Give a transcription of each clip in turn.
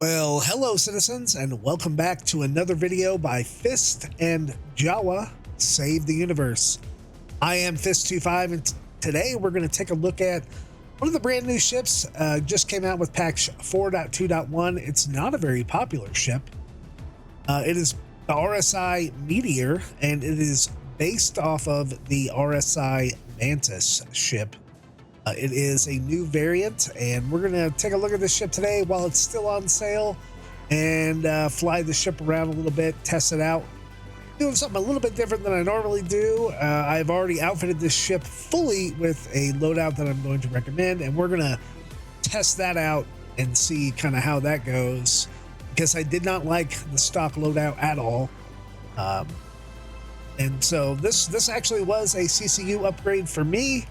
Well, hello citizens, and welcome back to another video by Fist and Jawa Save the Universe. I am Fist-25, and today we're going to take a look at one of the brand new ships. Just came out with patch 4.2.1. It's not a very popular ship. It is the RSI Meteor, and it is based off of the RSI Mantis ship. It is a new variant, and we're going to take a look at this ship today while it's still on sale and fly the ship around a little bit, test it out, doing something a little bit different than I normally do. I've already outfitted this ship fully with a loadout that I'm going to recommend, and we're going to test that out and see kind of how that goes, because I did not like the stock loadout at all. And so this actually was a CCU upgrade for me.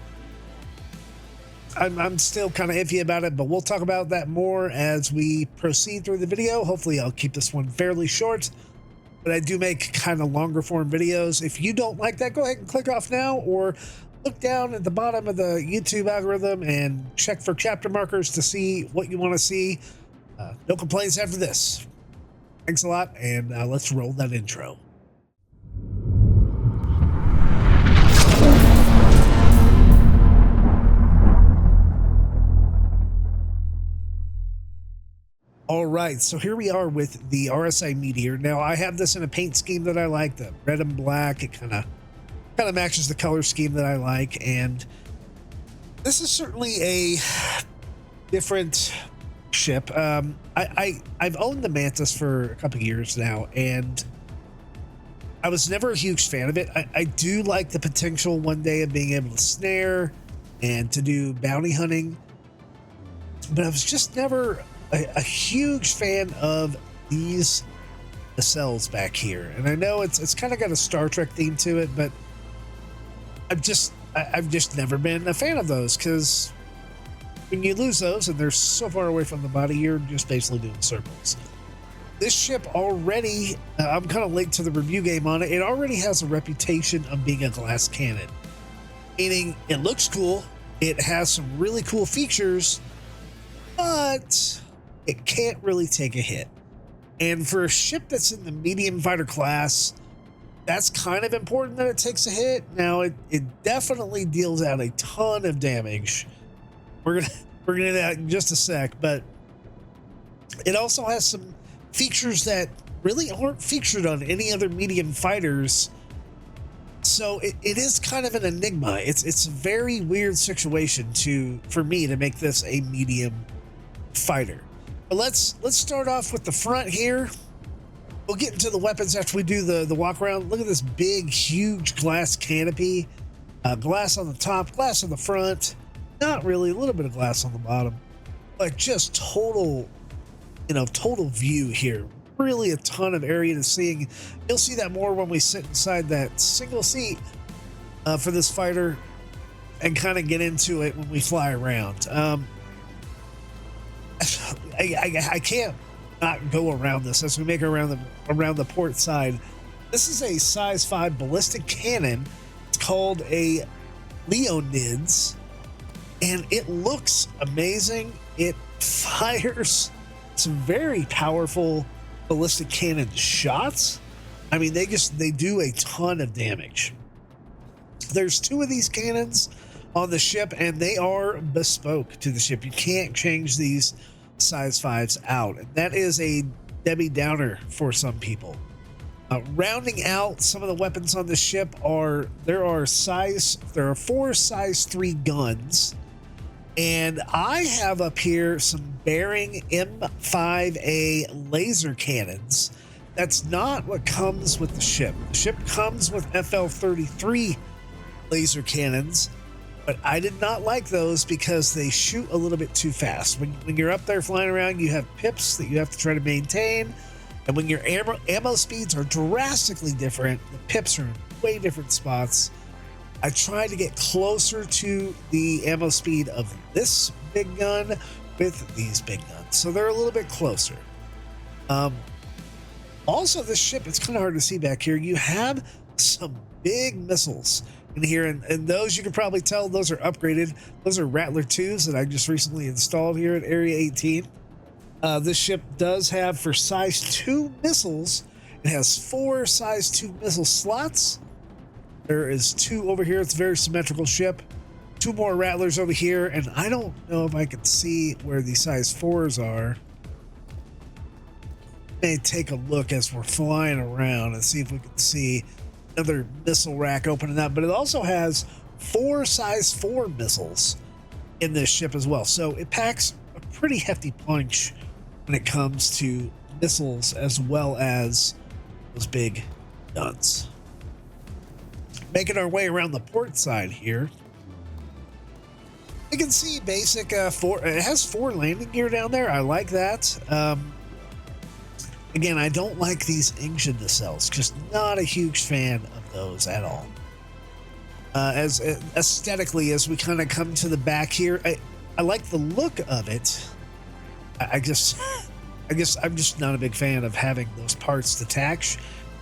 I'm still kind of iffy about it, but we'll talk about that more as we proceed through the video. Hopefully I'll keep this one fairly short, but I do make kind of longer form videos. If you don't like that, go ahead and click off now, or look down at the bottom of the YouTube algorithm and check for chapter markers to see what you want to see. No complaints after this. Thanks a lot, and let's roll that intro. All right, so here we are with the RSI Meteor. Now I have this in a paint scheme that I like, the red and black. It kind of matches the color scheme that I like, and this is certainly a different ship. I've owned the Mantis for a couple of years now, and I was never a huge fan of it. I do like the potential one day of being able to snare and to do bounty hunting, but I was just never a huge fan of these nacelles back here. And I know it's kind of got a Star Trek theme to it, but I've just never been a fan of those, because when you lose those and they're so far away from the body, you're just basically doing circles. This ship already, I'm kind of late to the review game on it. It already has a reputation of being a glass cannon, meaning it looks cool, it has some really cool features, but it can't really take a hit. And for a ship that's in the medium fighter class, that's kind of important that it takes a hit. Now it definitely deals out a ton of damage. We're gonna get that in just a sec, but it also has some features that really aren't featured on any other medium fighters. So it is kind of an enigma. It's a very weird situation for me to make this a medium fighter. But let's start off with the front here. We'll get into the weapons after we do the walk around. Look at this big, huge glass canopy. Glass on the top, glass on the front. Not really, a little bit of glass on the bottom, but just total view here. Really a ton of area to see. You'll see that more when we sit inside that single seat for this fighter and kind of get into it when we fly around. I can't not go around this as we make around the port side. This is a size 5 ballistic cannon. It's called a Leonids, and it looks amazing. It fires some very powerful ballistic cannon shots. I mean, they do a ton of damage. There's 2 of these cannons on the ship, and they are bespoke to the ship. You can't change these size 5s out, and that is a Debbie Downer for some people. Rounding out some of the weapons on the ship there are 4 size 3 guns, and I have up here some Bearing M5A laser cannons. That's not what comes with the ship. The ship comes with FL33 laser cannons, but I did not like those because they shoot a little bit too fast. When you're up there flying around, you have pips that you have to try to maintain, and when your ammo speeds are drastically different, the pips are in way different spots. I tried to get closer to the ammo speed of this big gun with these big guns, so they're a little bit closer. Also, this ship, it's kind of hard to see back here. You have some big missiles in here, and those, you can probably tell, those are upgraded. Those are Rattler 2s that I just recently installed here at Area 18. This ship does have, for size 2 missiles, it has 4 size 2 missile slots. There is 2 over here. It's a very symmetrical ship. 2 more Rattlers over here, and I don't know if I can see where the size 4s are. May take a look as we're flying around and see if we can see another missile rack opening up, but it also has 4 size 4 missiles in this ship as well. So it packs a pretty hefty punch when it comes to missiles as well as those big guns. Making our way around the port side here. You can see basic it has 4 landing gear down there. I like that. Again, I don't like these engine nacelles. Just not a huge fan of those at all. As aesthetically, as we kind of come to the back here, I like the look of it. I guess I'm just not a big fan of having those parts detach,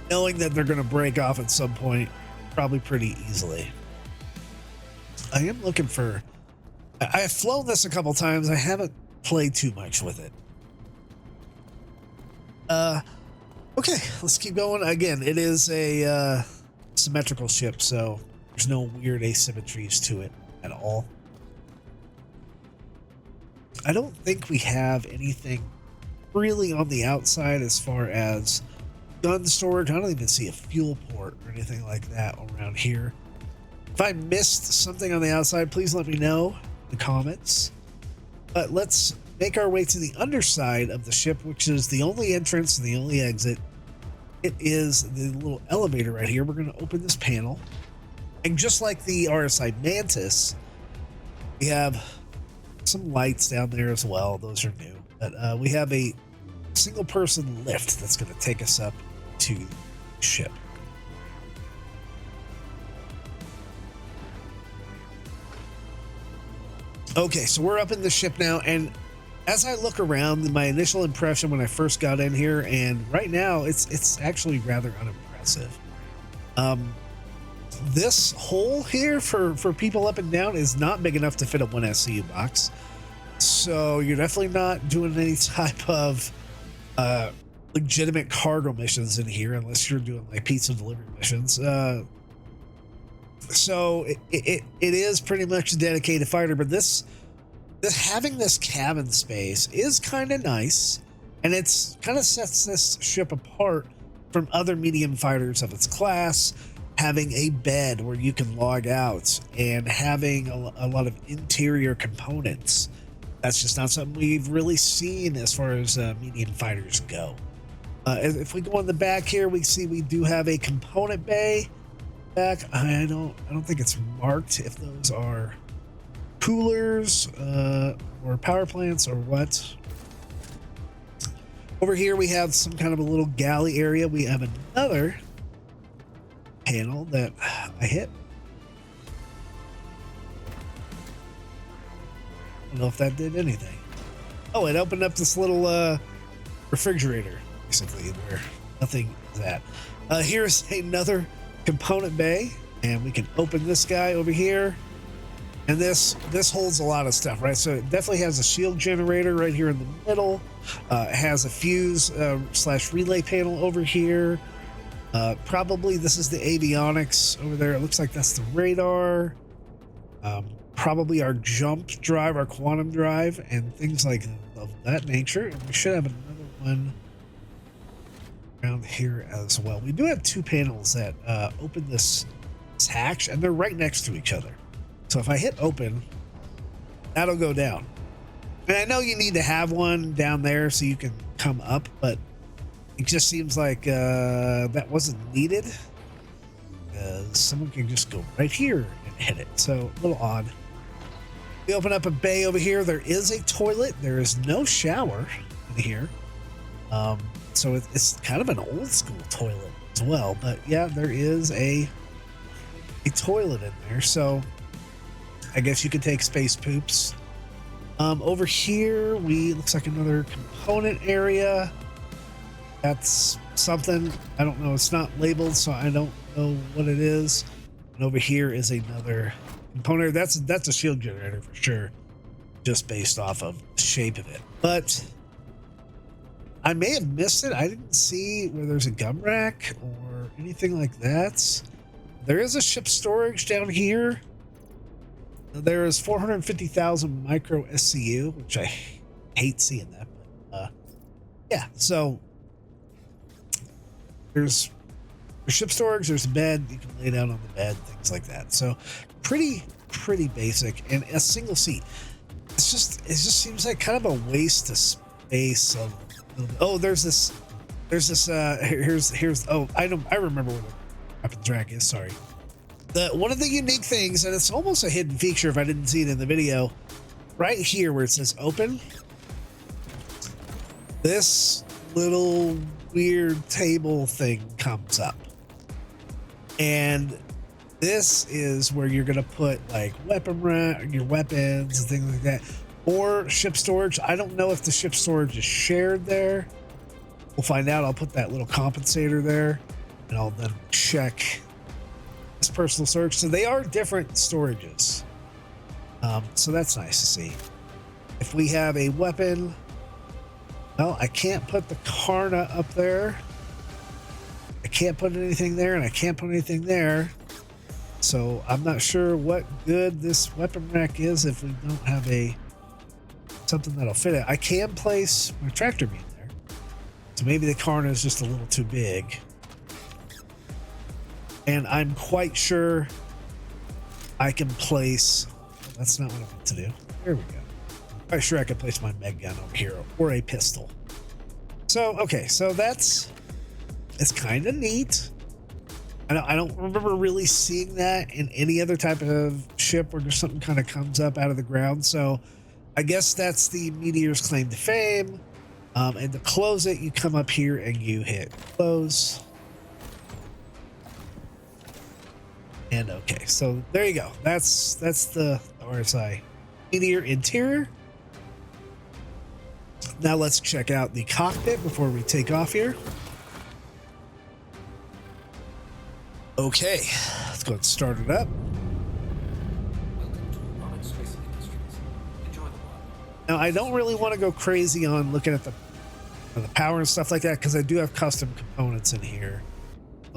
knowing that they're going to break off at some point, probably pretty easily. I am looking for. I have flown this a couple times. I haven't played too much with it. Okay, let's keep going. Again, it is a symmetrical ship, so there's no weird asymmetries to it at all. I don't think we have anything really on the outside as far as gun storage. I don't even see a fuel port or anything like that around here. If I missed something on the outside, please let me know in the comments. But let's make our way to the underside of the ship, which is the only entrance and the only exit. It is the little elevator right here. We're going to open this panel. And just like the RSI Mantis, we have some lights down there as well. Those are new. But we have a single person lift that's going to take us up to the ship. Okay, so we're up in the ship now, and as I look around, my initial impression when I first got in here, and right now it's actually rather unimpressive. This hole here for people up and down is not big enough to fit a 1 SCU box, so you're definitely not doing any type of legitimate cargo missions in here unless you're doing like pizza delivery missions. So it is pretty much a dedicated fighter, but this having this cabin space is kind of nice, and it's kind of sets this ship apart from other medium fighters of its class. Having a bed where you can log out and having a lot of interior components, that's just not something we've really seen as far as medium fighters go. If we go in the back here, we see we do have a component bay back. I don't think it's marked if those are coolers or power plants or what. Over here we have some kind of a little galley area. We have another panel that I hit. I don't know if that did anything. Oh, it opened up this little refrigerator, basically, where nothing is at. Here's another component bay, and we can open this guy over here. And this holds a lot of stuff, right? So it definitely has a shield generator right here in the middle. It has a fuse / relay panel over here. Probably this is the avionics over there. It looks like that's the radar. Probably our jump drive, our quantum drive, and things like of that nature. And we should have another one around here as well. We do have 2 panels that open this hatch, and they're right next to each other. So if I hit open, that'll go down. And I know you need to have one down there so you can come up, but it just seems like that wasn't needed. Someone can just go right here and hit it. So a little odd. We open up a bay over here. There is a toilet. There is no shower in here. So it's kind of an old school toilet as well. But yeah, there is a toilet in there. So I guess you could take space poops. Over here, looks like another component area. That's something, I don't know. It's not labeled, so I don't know what it is. And over here is another component. That's a shield generator for sure, just based off of the shape of it. But I may have missed it. I didn't see where there's a gum rack or anything like that. There is a ship storage down here. There is 450,000 micro SCU, which I hate seeing that. But, yeah, so there's ship storage. There's a bed. You can lay down on the bed, things like that. So pretty basic, and a single seat. It just seems like kind of a waste of space. Oh, here's oh, I remember where the weapons rack is. Sorry. One of the unique things, and it's almost a hidden feature if I didn't see it in the video, right here where it says open, this little weird table thing comes up, and this is where you're gonna put like weapon rack, your weapons and things like that, or ship storage. I don't know if the ship storage is shared there. We'll find out. I'll put that little compensator there, and I'll then check this personal storage. So they are different storages. So that's nice to see. If we have a weapon, well, I can't put the Karna up there. I can't put anything there, and I can't put anything there. So I'm not sure what good this weapon rack is if we don't have something that'll fit it. I can place my tractor beam there. So maybe the Karna is just a little too big. And I'm quite sure I can place... That's not what I meant to do. There we go. I'm quite sure I can place my meg gun over here, or a pistol. So, okay, so it's kind of neat. I don't remember really seeing that in any other type of ship where just something kind of comes up out of the ground. So I guess that's the Meteor's claim to fame. And to close it, you come up here and you hit close. And okay, so there you go. That's the RSI Meteor interior. Now let's check out the cockpit before we take off here. Okay, let's go ahead and start it up. Now, I don't really want to go crazy on looking at the power and stuff like that, because I do have custom components in here.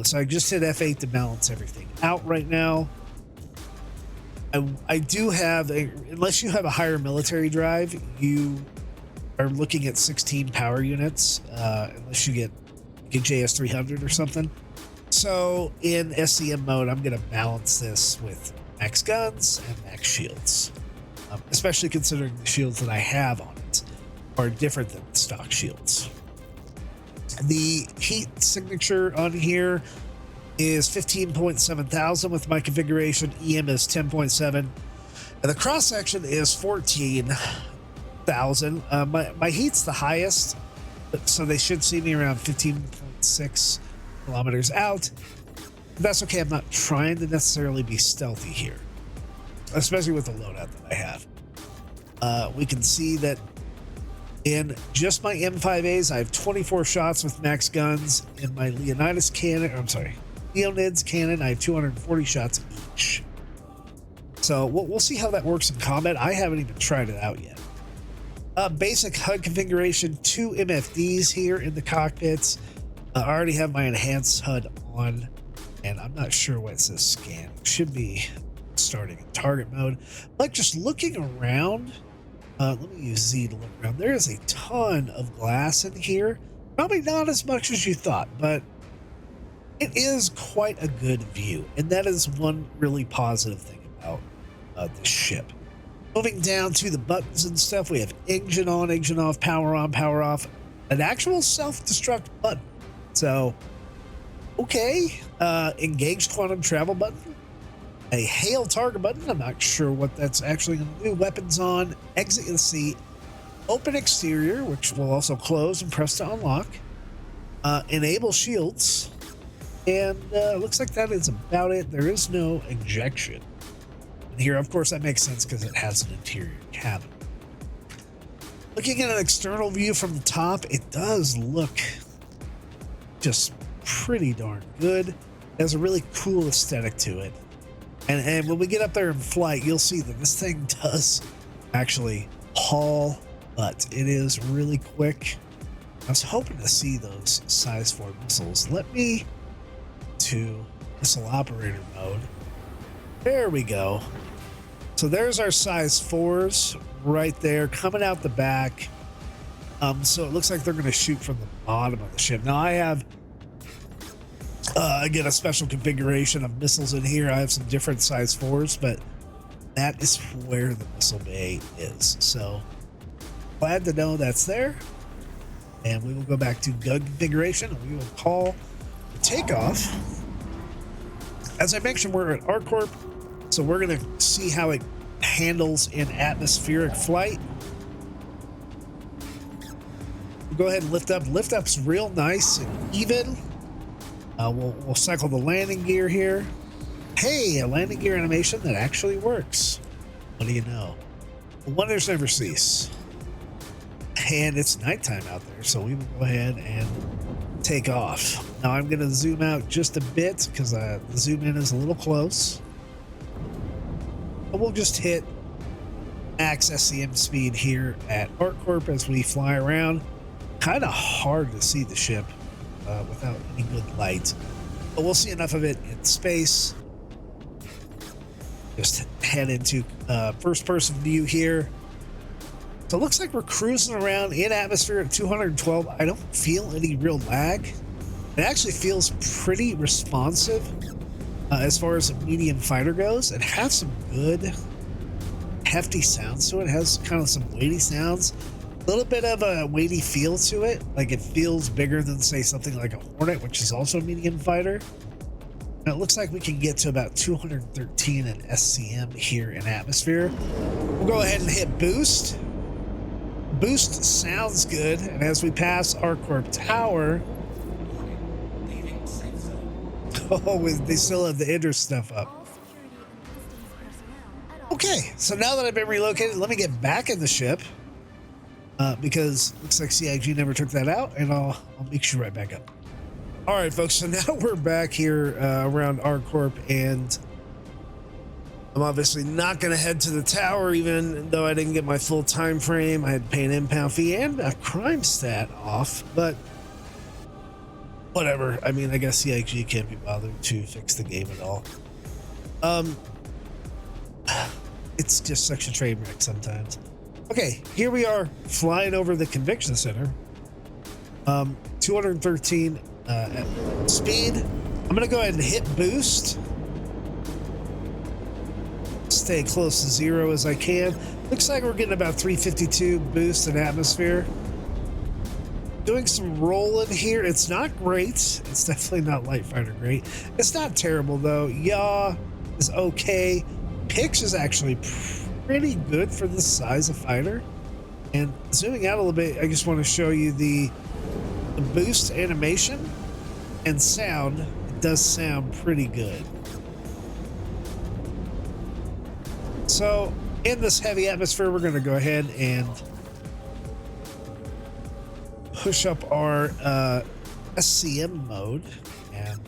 So I just hit F8 to balance everything out right now. I do have, unless you have a higher military drive, you are looking at 16 power units, unless you get JS300 or something. So in SCM mode, I'm going to balance this with max guns and max shields, especially considering the shields that I have on it are different than stock shields. The heat signature on here is 15.7 thousand with my configuration. EM is 10.7, and the cross section is 14,000. My heat's the highest, so they should see me around 15.6 kilometers out. But that's okay. I'm not trying to necessarily be stealthy here, especially with the loadout that I have. We can see that in just my M5As, I have 24 shots with max guns. In my Leonidas cannon, Leonids cannon, I have 240 shots each. So we'll see how that works in combat. I haven't even tried it out yet. Basic HUD configuration, 2 MFDs here in the cockpits. I already have my enhanced HUD on, and I'm not sure what it says scan. It should be starting in target mode. Like, just looking around, let me use Z to look around. There is a ton of glass in here. Probably not as much as you thought, but it is quite a good view. And that is one really positive thing about this ship. Moving down to the buttons and stuff, we have engine on, engine off, power on, power off, an actual self-destruct button. So, okay, engaged quantum travel button, a hail target button. I'm not sure what that's actually going to do. Weapons on, exit the seat, open exterior, which will also close and press to unlock, enable shields, and looks like that is about it. There is no ejection. And here, of course, that makes sense because it has an interior cabin. Looking at an external view from the top, it does look just pretty darn good. It has a really cool aesthetic to it. And when we get up there in flight, you'll see that this thing does actually haul butt. It is really quick. was hoping to see those size 4 missiles. Let me to missile operator mode. There we go. So there's our size 4s right there coming out the back. So it looks like they're going to shoot from the bottom of the ship. Now I have again a special configuration of missiles in here. I have some different size 4s, but that is where the missile bay is. So glad to know that's there. And we will go back to gun configuration and we will call the takeoff. As I mentioned, we're at ArcCorp, so we're going to see how it handles in atmospheric flight. We'll go ahead and lift up. Lift up's real nice and even. We'll cycle the landing gear here. Hey, a landing gear animation that actually works. What do you know? Wonders never cease. And it's nighttime out there, so we will go ahead and take off. Now I'm going to zoom out just a bit because the zoom in is a little close. But we'll just hit max SCM speed here at ArcCorp as we fly around. Kind of hard to see the ship without any good light, but we'll see enough of it in space. Just head into first person view here. So it looks like we're cruising around in atmosphere at 212. I don't feel any real lag. It actually feels pretty responsive as far as a medium fighter goes. It has some good hefty sounds to it. It has kind of some weighty sounds. A little bit of a weighty feel to it. Like it feels bigger than, say, something like a Hornet, which is also a medium fighter. Now it looks like we can get to about 213 in SCM here in atmosphere. We'll go ahead and hit boost. Boost sounds good. And as we pass ArcCorp Tower, oh, they still have the Idris stuff up. Okay, so now that I've been relocated, let me get back in the ship. Because it looks like CIG never took that out, and I'll mix you right back up. All right, folks, so now we're back here around ArcCorp, and I'm obviously not going to head to the tower, even though I didn't get my full time frame. I had to pay an impound fee and a crime stat off, but whatever. I mean, I guess CIG can't be bothered to fix the game at all. It's just such a train wreck sometimes. Okay, here we are flying over the convention center. 213 at speed. I'm gonna go ahead and hit boost. Stay close to 0 as I can. Looks like we're getting about 352 boost in atmosphere. Doing some rolling here. It's not great. It's definitely not light fighter great. It's not terrible though. Yaw is okay. Pitch is actually pretty good for this size of fighter. And zooming out a little bit, I just want to show you the boost animation and sound. It does sound pretty good. So in this heavy atmosphere, we're going to go ahead and push up our SCM mode. And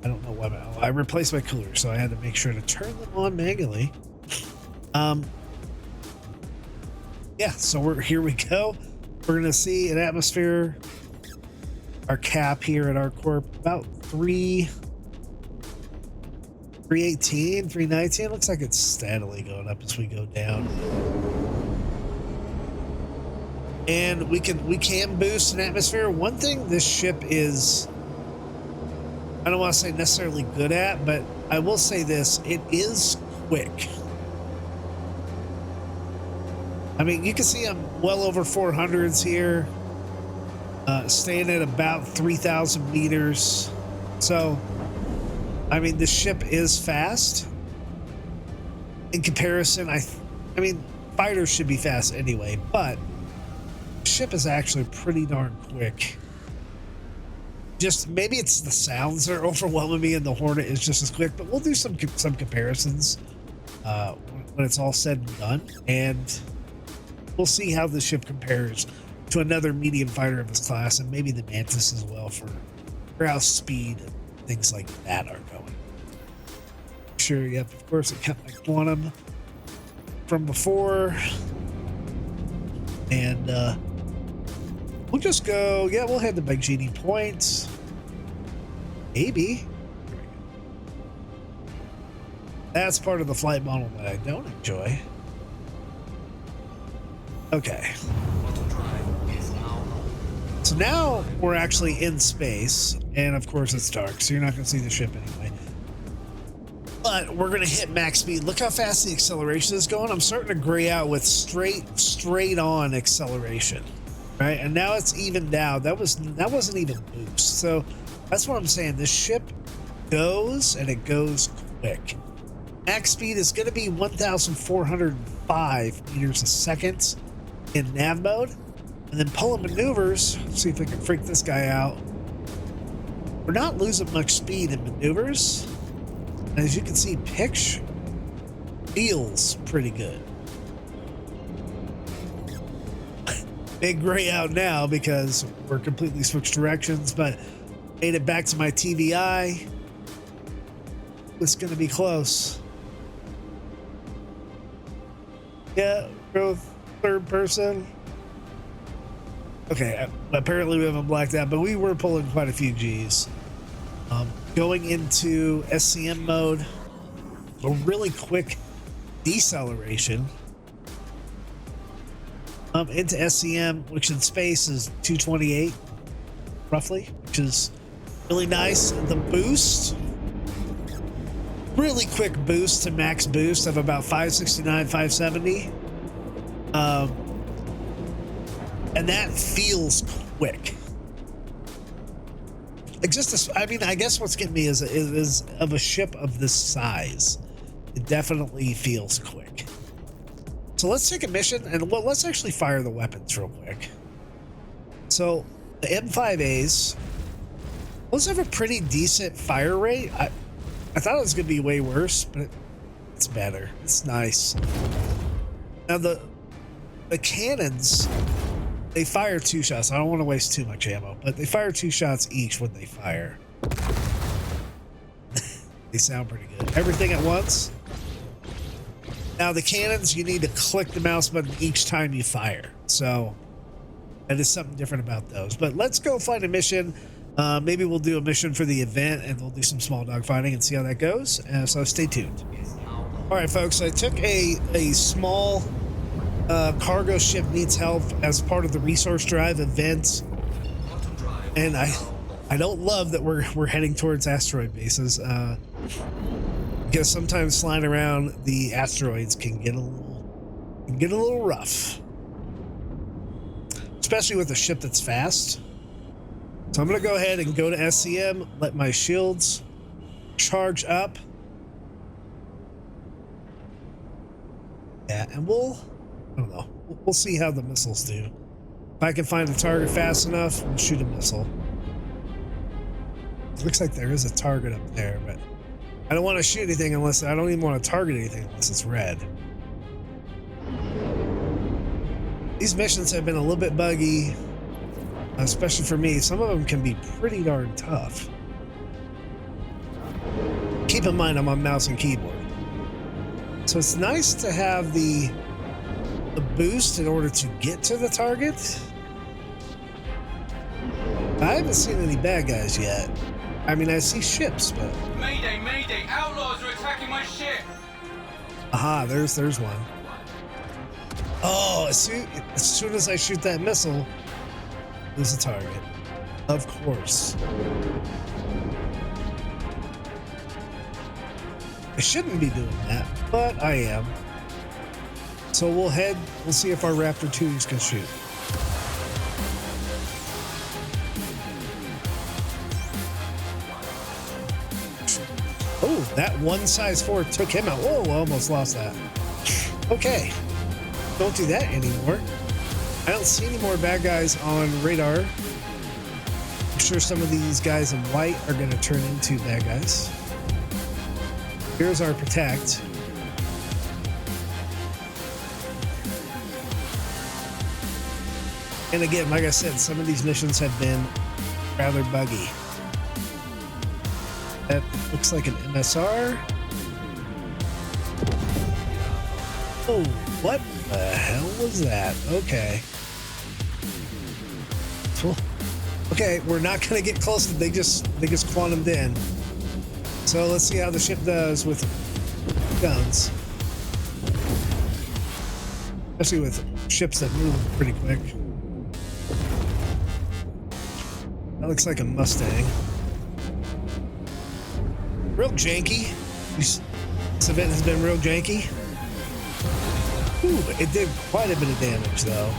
I don't know why I replaced my cooler, so I had to make sure to turn them on manually. Yeah, so here we go. We're gonna see an atmosphere, our cap here at ArcCorp, about 318, 319. Looks like it's steadily going up as we go down. And we can boost an atmosphere. One thing this ship is, I don't want to say necessarily good at, but I will say this, it is quick. I mean, you can see I'm well over 400s here, staying at about 3,000 meters. So, I mean, the ship is fast. In comparison, I mean, fighters should be fast anyway, but the ship is actually pretty darn quick. Just maybe it's the sounds that are overwhelming me, and the Hornet is just as quick. But we'll do some comparisons when it's all said and done, and we'll see how the ship compares to another medium fighter of its class, and maybe the Mantis as well for how speed and things like that are going. Sure, yep, of course, it kept my quantum from before, and We'll just go, yeah, we'll head to Big Genie Point. Maybe. That's part of the flight model that I don't enjoy. Okay. So now we're actually in space, and of course it's dark, so you're not going to see the ship anyway. But we're going to hit max speed. Look how fast the acceleration is going. I'm starting to gray out with straight on acceleration, right? And now it's evened out. That wasn't even boost. So that's what I'm saying. This ship goes, and it goes quick. Max speed is going to be 1,405 meters a second in nav mode. And then pulling maneuvers, see if we can freak this guy out. We're not losing much speed in maneuvers. And as you can see, pitch feels pretty good. Big gray out now because we're completely switched directions, but made it back to my TVI. It's going to be close. Yeah, go third person. Okay, apparently we haven't blacked out, but we were pulling quite a few Gs. Going into SCM mode, a really quick deceleration. Into SCM, which in space is 228, roughly, which is really nice. The boost, really quick boost to max boost of about 569, 570. And that feels quick. Like I mean, I guess what's getting me is of a ship of this size. It definitely feels quick. So let's take a mission and let's actually fire the weapons real quick. So the M5As, those have a pretty decent fire rate. I thought it was gonna be way worse, but it's better. It's nice. Now the cannons, they fire 2 shots. I don't want to waste too much ammo, but they fire 2 shots each when they fire. They sound pretty good. Everything at once. Now the cannons, you need to click the mouse button each time you fire. So that is something different about those. But let's go find a mission. Maybe we'll do a mission for the event and we'll do some small dogfighting and see how that goes. So stay tuned. All right, folks, I took a small cargo ship needs help as part of the resource drive event, and I don't love that we're heading towards asteroid bases, because sometimes flying around the asteroids can get a little rough, especially with a ship that's fast. So I'm gonna go ahead and go to SCM, let my shields charge up, yeah, and I don't know. We'll see how the missiles do. If I can find a target fast enough, we'll shoot a missile. It looks like there is a target up there, but I don't want to shoot anything unless I don't even want to target anything unless it's red. These missions have been a little bit buggy, especially for me. Some of them can be pretty darn tough. Keep in mind, I'm on mouse and keyboard. So it's nice to have the boost in order to get to the target. I haven't seen any bad guys yet. I mean, I see ships, but... Mayday, mayday! Outlaws are attacking my ship! Aha, there's one. Oh, as soon as I shoot that missile, there's a target. Of course. I shouldn't be doing that, but I am. So we'll see if our Raptor 2s can shoot. Oh, that one size 4 took him out. Whoa, I almost lost that. Okay, don't do that anymore. I don't see any more bad guys on radar. I'm sure some of these guys in white are going to turn into bad guys. Here's our protect. And again, like I said, some of these missions have been rather buggy. That looks like an MSR. Oh, what the hell was that? Okay. Okay, we're not gonna get close to they just quantumed in. So let's see how the ship does with guns. Especially with ships that move pretty quick. That looks like a Mustang. Real janky. This event has been real janky. Ooh, it did quite a bit of damage though.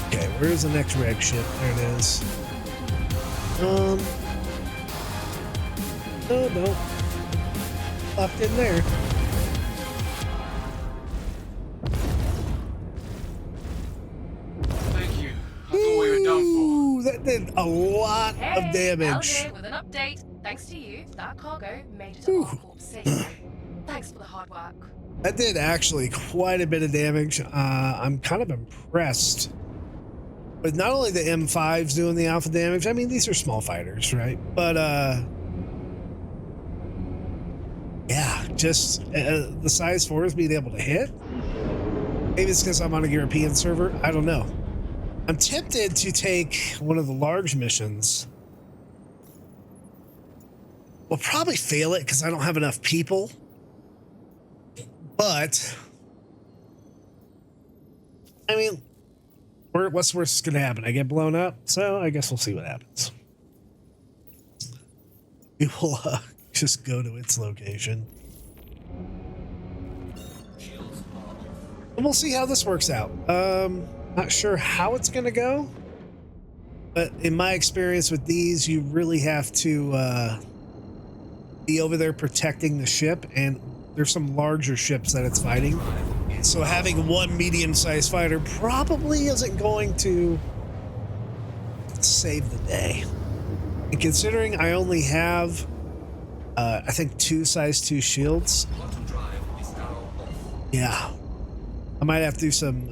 Okay, where's the next red ship? There it is. Oh no. Locked in there. Thank you. I thought we were done for. Ooh, that did a lot of damage. Here with an update. Thanks to you, that cargo made it to our corp safely. Thanks for the hard work. That did actually quite a bit of damage. I'm kind of impressed. But not only the M5s doing the alpha damage, I mean, these are small fighters, right? But, yeah, just the size 4s being able to hit. Maybe it's because I'm on a European server. I don't know. I'm tempted to take one of the large missions. We'll probably fail it because I don't have enough people. But, I mean, what's worse going to happen? I get blown up, so I guess we'll see what happens. We will just go to its location. And we'll see how this works out. Not sure how it's going to go, but in my experience with these, you really have to be over there protecting the ship, and there's some larger ships that it's fighting. So having one medium-sized fighter probably isn't going to save the day. And considering I only have, I think 2 size 2 shields. Yeah. I might have to do some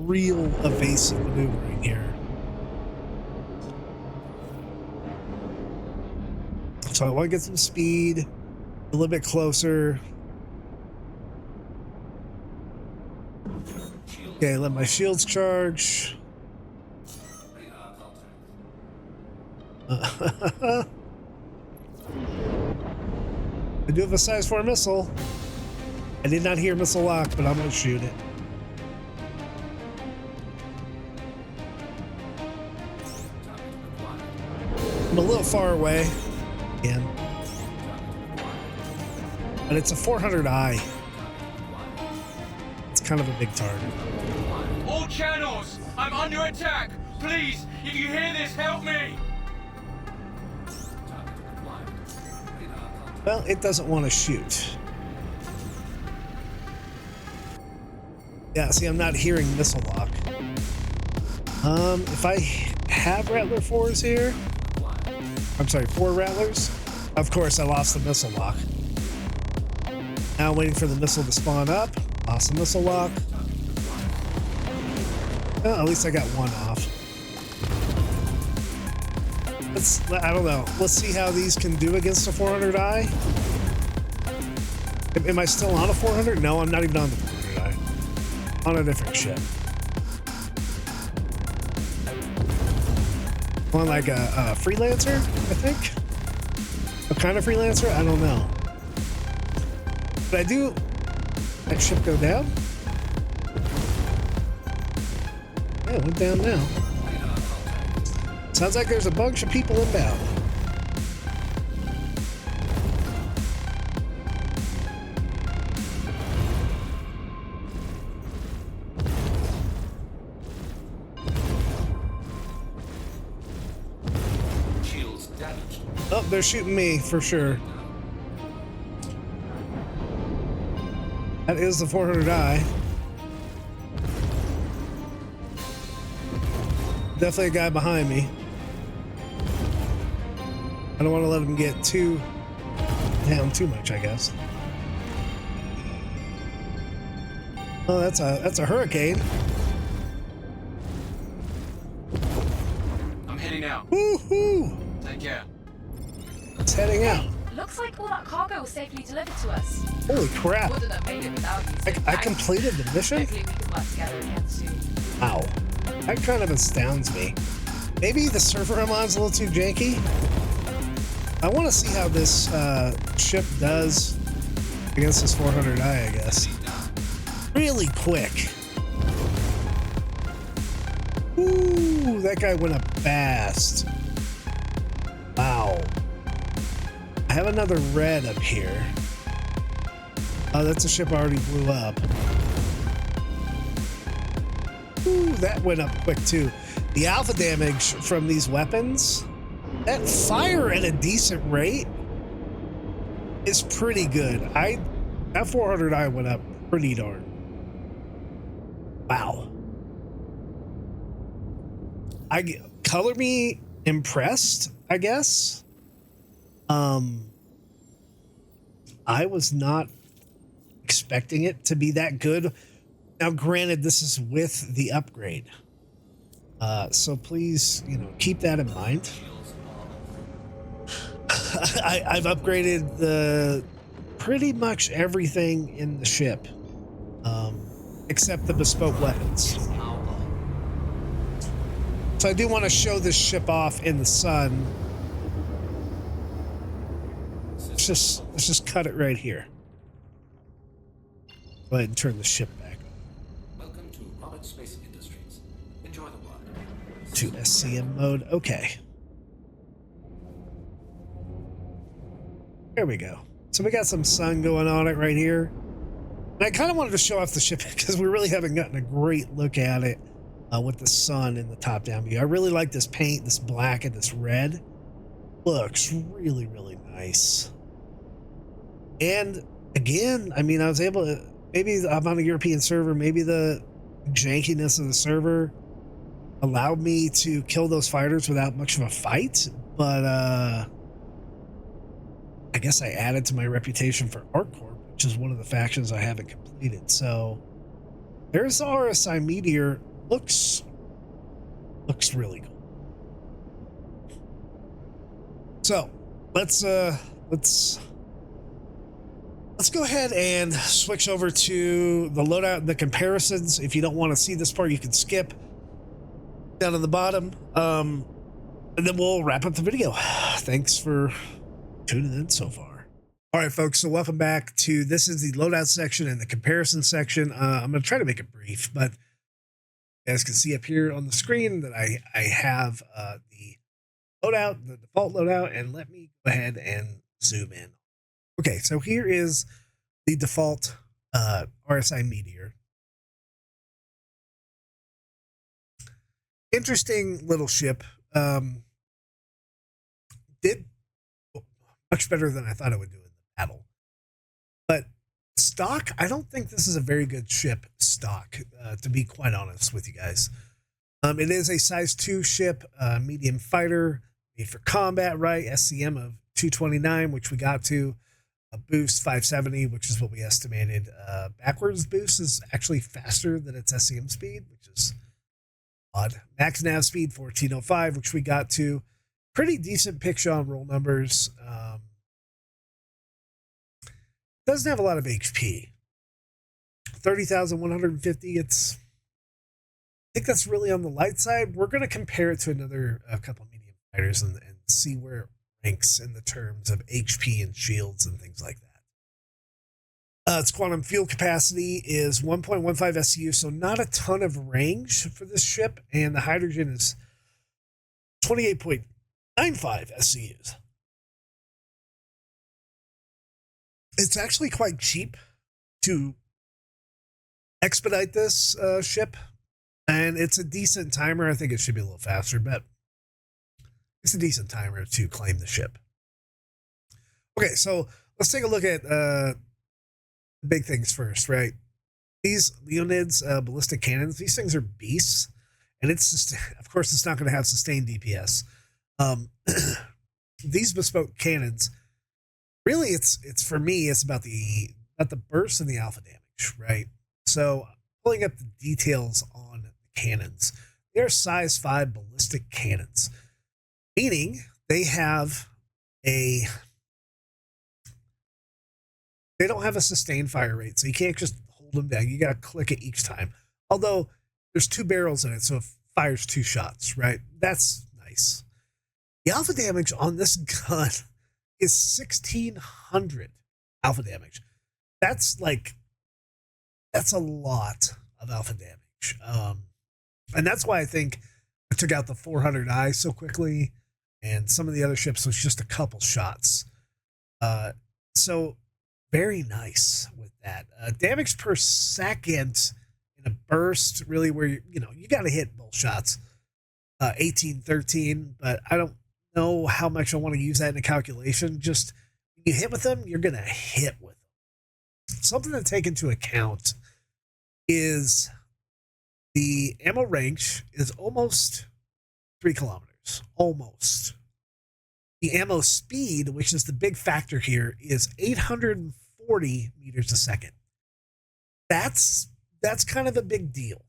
real evasive maneuvering here. So I want to get some speed, a little bit closer. Okay, let my shields charge. I do have a size 4 missile. I did not hear missile lock, but I'm going to shoot it. I'm a little far away again. But it's a 400i. It's kind of a big target. All channels, I'm under attack. Please, if you hear this, help me. Well, it doesn't want to shoot. Yeah, see, I'm not hearing missile lock. If I have Rattler 4s here, I'm sorry, 4 Rattlers. Of course, I lost the missile lock. Now waiting for the missile to spawn up. Lost the missile lock. Well, at least I got one off. I don't know. Let's see how these can do against a 400i. Am I still on a 400? No, I'm not even on the 400i. On a different ship. On like a freelancer, I think. A kind of freelancer? I don't know. But I do. That ship go down? Yeah, it went down now. Sounds like there's a bunch of people inbound. Oh, they're shooting me for sure. That is the 400i. Definitely a guy behind me. I don't want to let him get down too much, I guess. Oh, that's a hurricane. I'm heading out. Woohoo! Take care. It's heading out. Looks like all that cargo was safely delivered to us. Holy crap! Wouldn't have made it without you. So I thanks. completed the mission? Hopefully we can work together again soon. Wow. That kind of astounds me. Maybe the server I'm on is a little too janky. I want to see how this ship does against this 400i, I guess. Really quick. Ooh, that guy went up fast. Wow. I have another red up here. Oh, that's a ship I already blew up. Ooh, that went up quick too. The alpha damage from these weapons that fire at a decent rate is pretty good. That 400i went up pretty darn. Wow. Color me impressed, I guess. I was not expecting it to be that good. Now, granted, this is with the upgrade. So please, keep that in mind. I've upgraded pretty much everything in the ship, except the bespoke weapons. So I do want to show this ship off in the sun. Let's just cut it right here. Go ahead and turn the ship back on. Welcome to Robert Space Industries. Enjoy the ride. To SCM mode. Okay. There we go. So we got some sun going on it right here. And I kind of wanted to show off the ship because we really haven't gotten a great look at it with the sun in the top-down view. I really like this paint, this black and this red. Looks really, really nice. And again, I mean, I was able to, maybe I'm on a European server, maybe the jankiness of the server allowed me to kill those fighters without much of a fight, but I guess I added to my reputation for ArcCorp, which is one of the factions I haven't completed. So there's the RSI Meteor. Looks really cool. So let's go ahead and switch over to the loadout and the comparisons. If you don't want to see this part, you can skip down at the bottom. And then we'll wrap up the video. Thanks for tuning in so far. All right, folks. So welcome back to, this is the loadout section and the comparison section. I'm going to try to make it brief, but you guys can see up here on the screen that I have the loadout, the default loadout, and let me go ahead and zoom in. Okay, so here is the default RSI Meteor. Interesting little ship. Did much better than I thought it would do in the battle. But stock, I don't think this is a very good ship stock, to be quite honest with you guys. It is a size 2 ship, medium fighter, made for combat, right? SCM of 229, which we got to. A boost 570, which is what we estimated. Backwards boost is actually faster than its SCM speed, which is odd. Max nav speed 1405, which we got to. Pretty decent picture on roll numbers. Doesn't have a lot of HP. 30,150. I think that's really on the light side. We're going to compare it to a couple of medium fighters and see where it ranks in the terms of HP and shields and things like that. Its quantum fuel capacity is 1.15 SCU, so not a ton of range for this ship, and the hydrogen is 28.95 SCUs. It's actually quite cheap to expedite this ship, and it's a decent timer. I think it should be a little faster, but it's a decent timer to claim the ship. Okay, so let's take a look at the big things first, right? These Leonids ballistic cannons, these things are beasts, and it's just, of course, it's not going to have sustained DPS. These bespoke cannons, really, it's for me, it's about the burst and the alpha damage, right? So pulling up the details on the cannons, they're size 5 ballistic cannons, meaning they don't have a sustained fire rate, so you can't just hold them down. You got to click it each time. Although there's 2 barrels in it, so it fires 2 shots, right? That's nice. The alpha damage on this gun is 1,600 alpha damage. That's a lot of alpha damage. And that's why I think I took out the 400i so quickly, and some of the other ships was just a couple shots. So very nice with that. Damage per second in a burst, really, where you got to hit both shots. 18, 13, but I don't know how much I want to use that in a calculation. Just when you hit with them, you're gonna hit with them. Something to take into account is the ammo range is almost 3 kilometers. Almost. The ammo speed, which is the big factor here, is 840 meters a second. That's kind of a big deal.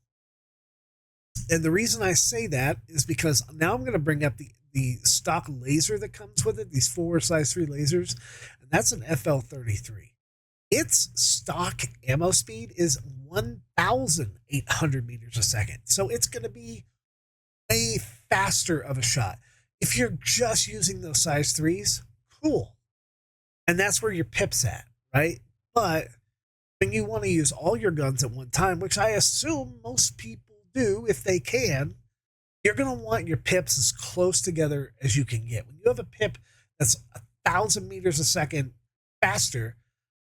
And the reason I say that is because now I'm going to bring up the stock laser that comes with it, these 4 size 3 lasers, and that's an FL33. Its stock ammo speed is 1,800 meters a second. So it's going to be way faster of a shot. If you're just using those size 3s, cool. And that's where your pip's at, right? But when you want to use all your guns at one time, which I assume most people do if they can, you're going to want your pips as close together as you can get. When you have a pip that's 1,000 meters a second faster,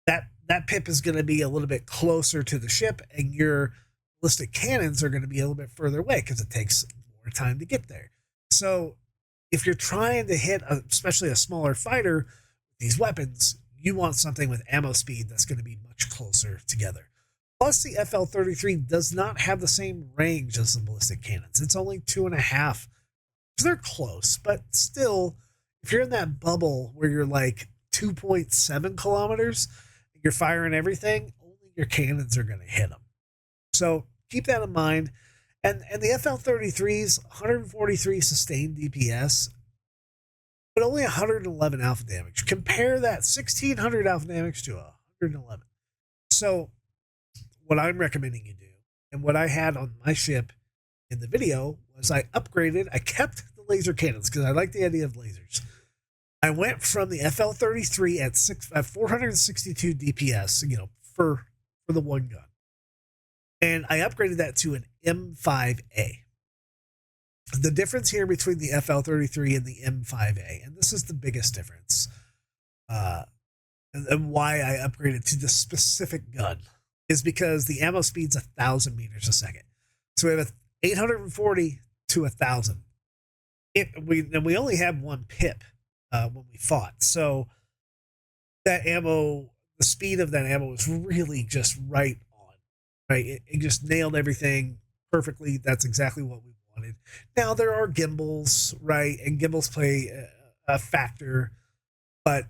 that pip is going to be a little bit closer to the ship, and your ballistic cannons are going to be a little bit further away because it takes more time to get there. So if you're trying to hit, especially a smaller fighter with these weapons, you want something with ammo speed that's going to be much closer together. Plus, the FL33 does not have the same range as the ballistic cannons. It's only 2.5. They're close, but still, if you're in that bubble where you're like 2.7 kilometers, you're firing everything, only your cannons are going to hit them. So keep that in mind. And the FL33's 143 sustained DPS, but only 111 alpha damage. Compare that 1,600 alpha damage to 111. So what I'm recommending you do, and what I had on my ship in the video, was I kept the laser cannons because I like the idea of lasers. I went from the FL33 at 462 DPS, for the one gun. And I upgraded that to an M5A. The difference here between the FL33 and the M5A, and this is the biggest difference, and why I upgraded to this specific gun, is because the ammo speed's 1,000 meters a second. So we have 840 to 1,000. We only had one pip when we fought. So that ammo, the speed of that ammo was really just right on, right? It just nailed everything perfectly. That's exactly what we wanted. Now there are gimbals, right? And gimbals play a factor, but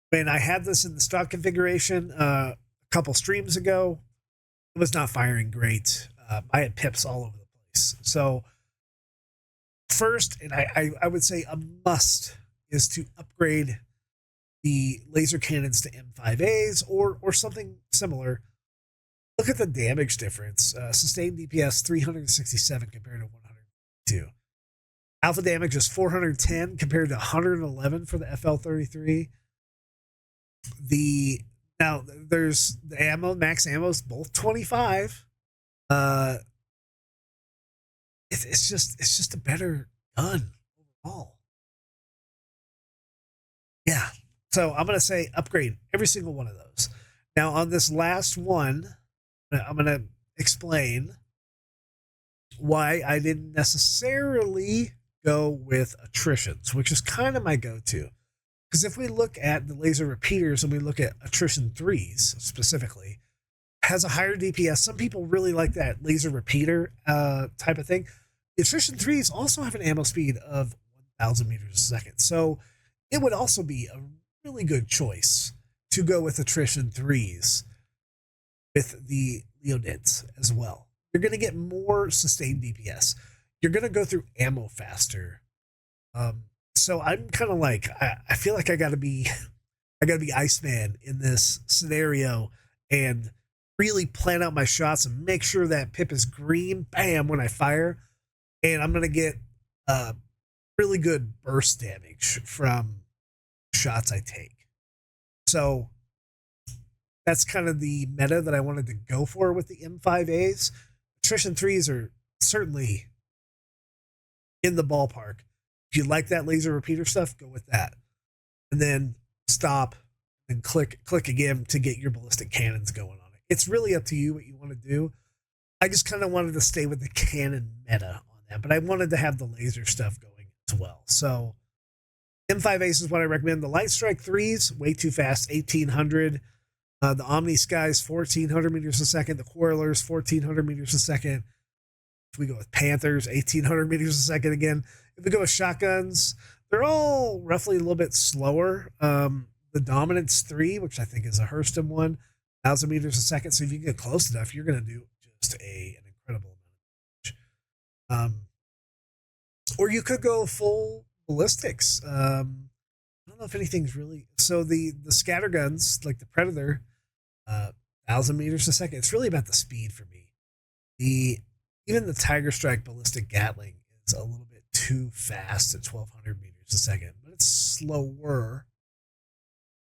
when I had this in the stock configuration a couple streams ago, it was not firing great. I had pips all over the place. So first, and I would say a must, is to upgrade the laser cannons to M5As or something similar. Look at the damage difference. Sustained DPS 367 compared to 102. Alpha damage is 410 compared to 111 for the FL33. Now there's the ammo, max ammo is both 25. It's just a better gun overall. Yeah. So I'm going to say upgrade every single one of those. Now on this last one, I'm going to explain why I didn't necessarily go with attritions, which is kind of my go-to. Because if we look at the laser repeaters and we look at attrition 3s specifically, has a higher DPS. Some people really like that laser repeater type of thing. The attrition 3s also have an ammo speed of 1,000 meters a second. So it would also be a really good choice to go with attrition 3s with the Leodits as well. You're going to get more sustained DPS. You're going to go through ammo faster. So I'm kind of like, I feel like I gotta be Iceman in this scenario and really plan out my shots and make sure that pip is green, bam, when I fire. And I'm gonna get really good burst damage from shots I take. So that's kind of the meta that I wanted to go for with the M5As. Attrition 3s are certainly in the ballpark. If you like that laser repeater stuff, go with that. And then stop and click again to get your ballistic cannons going on it. It's really up to you what you want to do. I just kind of wanted to stay with the cannon meta on that, but I wanted to have the laser stuff going as well. So M5As is what I recommend. The Light Strike 3s, way too fast, 1800. The Omni Skies, 1400 meters a second. The Quarrelers, 1400 meters a second. If we go with Panthers, 1800 meters a second again. If we go with shotguns, they're all roughly a little bit slower. The Dominance 3, which I think is a Hurston one, 1000 meters a second. So if you get close enough, you're going to do just an incredible amount of damage. Or you could go full ballistics. I don't know if anything's really... So the scatter guns, like the Predator, 1000 meters a second, it's really about the speed for me. Even the Tiger Strike ballistic Gatling is a little bit too fast at 1200 meters a second, but it's slower.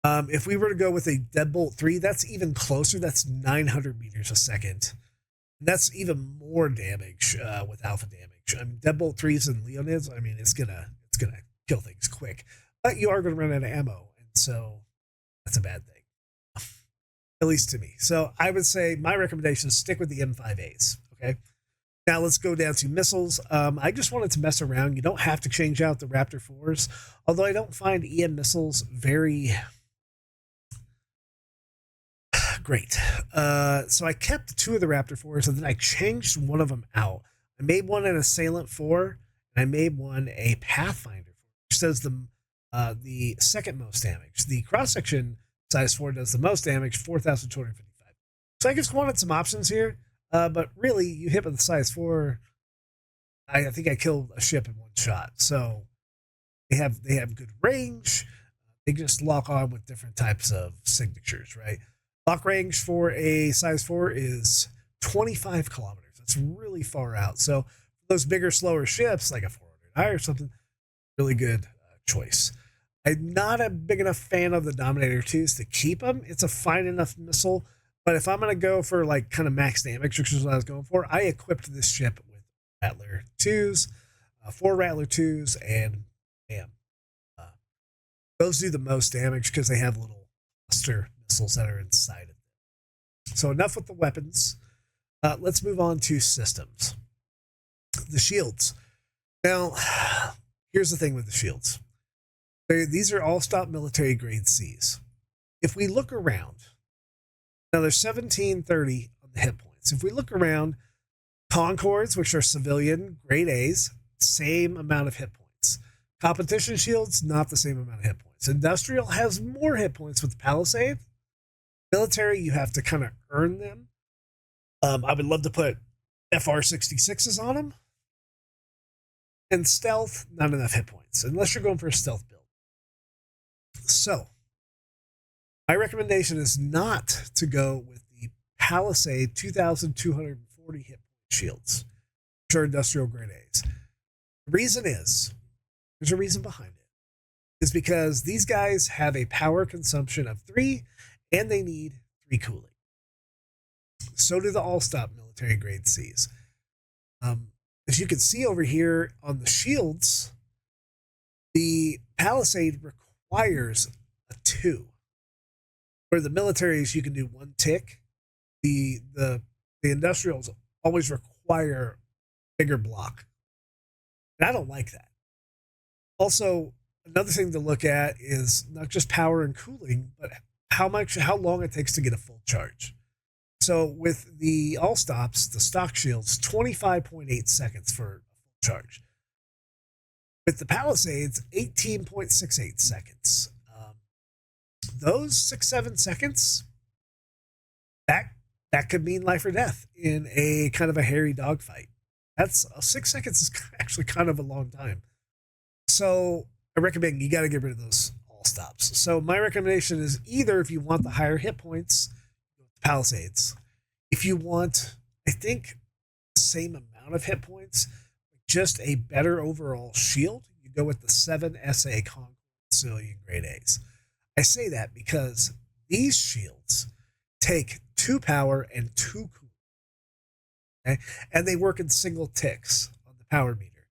If we were to go with a Deadbolt 3, that's even closer. That's 900 meters a second. And that's even more damage with alpha damage. I mean, Deadbolt 3s and Leonids, I mean, it's gonna kill things quick. But you are going to run out of ammo, and so that's a bad thing, at least to me. So I would say my recommendation is stick with the M5As, okay? Now let's go down to missiles. I just wanted to mess around. You don't have to change out the Raptor 4s, although I don't find EM missiles very great. So I kept 2 of the Raptor 4s, and then I changed one of them out. I made one an Assailant 4, and I made one a Pathfinder 4, which does the second most damage. The cross-section size 4 does the most damage, 4,255. So I just wanted some options here, but really, you hit with the size 4, I think I killed a ship in one shot. So they have good range. They just lock on with different types of signatures, right? Lock range for a size 4 is 25 kilometers. That's really far out. So for those bigger, slower ships, like a 400i or something, really good choice. I'm not a big enough fan of the Dominator 2s to keep them. It's a fine enough missile, but if I'm going to go for like kind of max damage, which is what I was going for, I equipped this ship with Rattler 2s, 4 Rattler 2s, and bam. Those do the most damage because they have little cluster missiles that are inside of them. So enough with the weapons. Let's move on to systems. The shields. Now, here's the thing with the shields. These are all-stop military grade Cs. If we look around, now there's 1730 on the hit points. If we look around, Concords, which are civilian grade As, same amount of hit points. Competition shields, not the same amount of hit points. Industrial has more hit points with the Palisade. Military, you have to kind of earn them. I would love to put FR66s on them. And stealth, not enough hit points, unless you're going for a stealth build. So, my recommendation is not to go with the Palisade 2,240 hit point shields, which are industrial grade As. The reason is, there's a reason behind it, is because these guys have a power consumption of 3, and they need 3 cooling. So do the all-stop military grade Cs. As you can see over here on the shields, the Palisade requires a 2. Where the militaries, you can do 1 tick. The industrials always require bigger block. And I don't like that. Also, another thing to look at is not just power and cooling, but how long it takes to get a full charge. So with the all stops, the stock shields, 25.8 seconds for a full charge. With the Palisades, 18.68 seconds. Those 6-7 seconds, that could mean life or death in a kind of a hairy dogfight. That's 6 seconds is actually kind of a long time. So I recommend you got to get rid of those all stops. So my recommendation is either if you want the higher hit points, Palisades. If you want, I think, the same amount of hit points, just a better overall shield, you go with the 7 SA Concord civilian grade A's. I say that because these shields take 2 power and 2 cooling. Okay? And they work in single ticks on the power meter.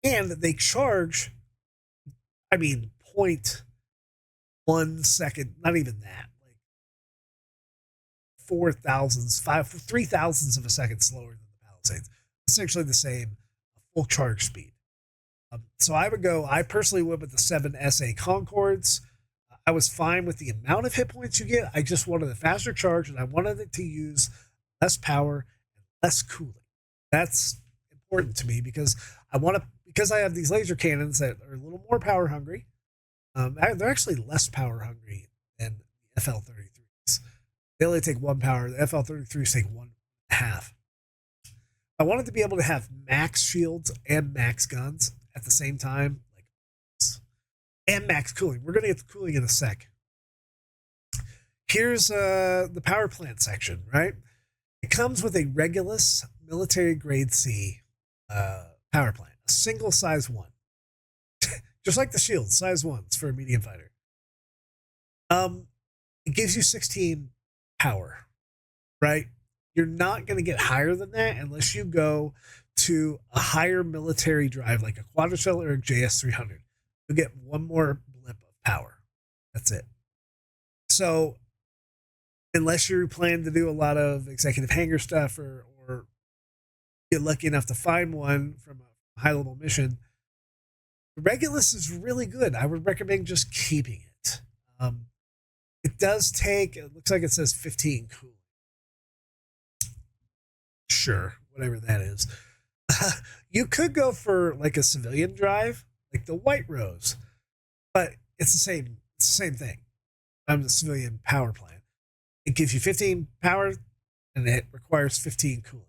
And they charge, I mean, 0.1 second, not even that, like 3 thousandths of a second slower than the Palisades. Essentially the same full charge speed. So I personally went with the 7 SA Concords. I was fine with the amount of hit points you get. I just wanted a faster charge, and I wanted it to use less power and less cooling. That's important to me because because I have these laser cannons that are a little more power hungry. They're actually less power hungry than the FL33s. They only take 1 power. The FL33s take 1.5. I wanted to be able to have max shields and max guns at the same time, and max cooling. We're going to get the cooling in a sec. Here's the power plant section, right? It comes with a Regulus military grade C power plant, a single size 1. Just like the shield, size 1s for a medium fighter. It gives you 16 power, right? You're not going to get higher than that unless you go to a higher military drive like a Quadricel or a JS300. You'll get 1 more blip of power. That's it. So unless you're planning to do a lot of executive hangar stuff or get lucky enough to find one from a high level mission, Regulus is really good. I would recommend just keeping it. It does take, it looks like it says 15 cooling. Sure, whatever that is. You could go for like a civilian drive, like the White Rose, but it's the same thing. I'm the civilian power plant. It gives you 15 power and it requires 15 cooling.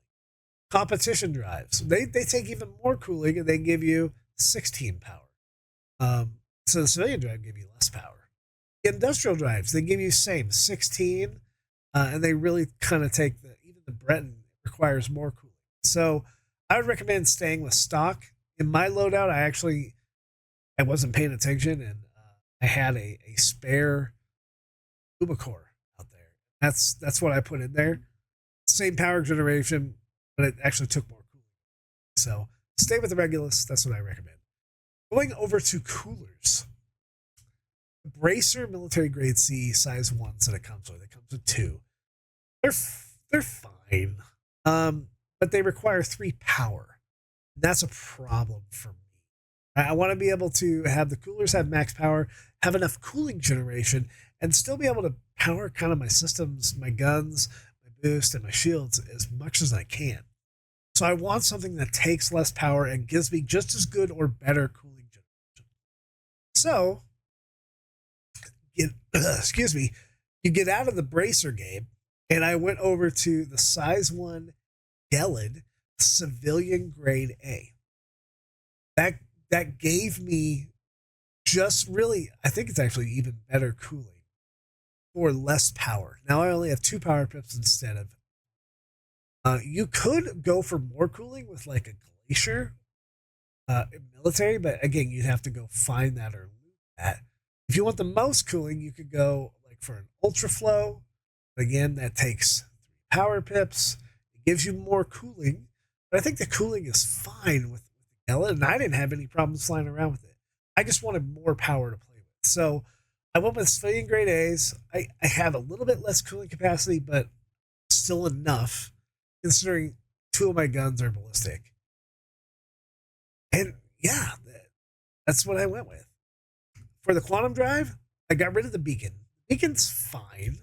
Competition drives, they take even more cooling and they give you 16 power. So the civilian drive give you less power. The industrial drives, they give you same 16, and they really kind of take even the Breton requires more cooling. So I would recommend staying with stock. In my loadout, I wasn't paying attention, and I had a spare Ubicore out there. That's what I put in there. Same power generation, but it actually took more cooling. So stay with the Regulus. That's what I recommend. Going over to coolers. The Bracer military grade C size 1s that it comes with. It comes with 2. They're fine. But they require 3 power. That's a problem for me. I want to be able to have the coolers have max power, have enough cooling generation, and still be able to power kind of my systems, my guns, my boost, and my shields as much as I can. So I want something that takes less power and gives me just as good or better cooling generation. So, you get out of the Bracer game, and I went over to the size 1 Gelid civilian grade A. That gave me just really, I think it's actually even better cooling for less power. Now I only have 2 power pips instead of. You could go for more cooling with like a Glacier military, but again, you'd have to go find that or loot that. If you want the most cooling, you could go like for an Ultra Flow. Again, that takes 3 power pips. It gives you more cooling, but I think the cooling is fine with the Gelid, and I didn't have any problems flying around with it. I just wanted more power to play with. So I went with civilian grade A's. I have a little bit less cooling capacity, but still enough considering 2 of my guns are ballistic. And yeah, that's what I went with. For the quantum drive, I got rid of the beacon. The beacon's fine.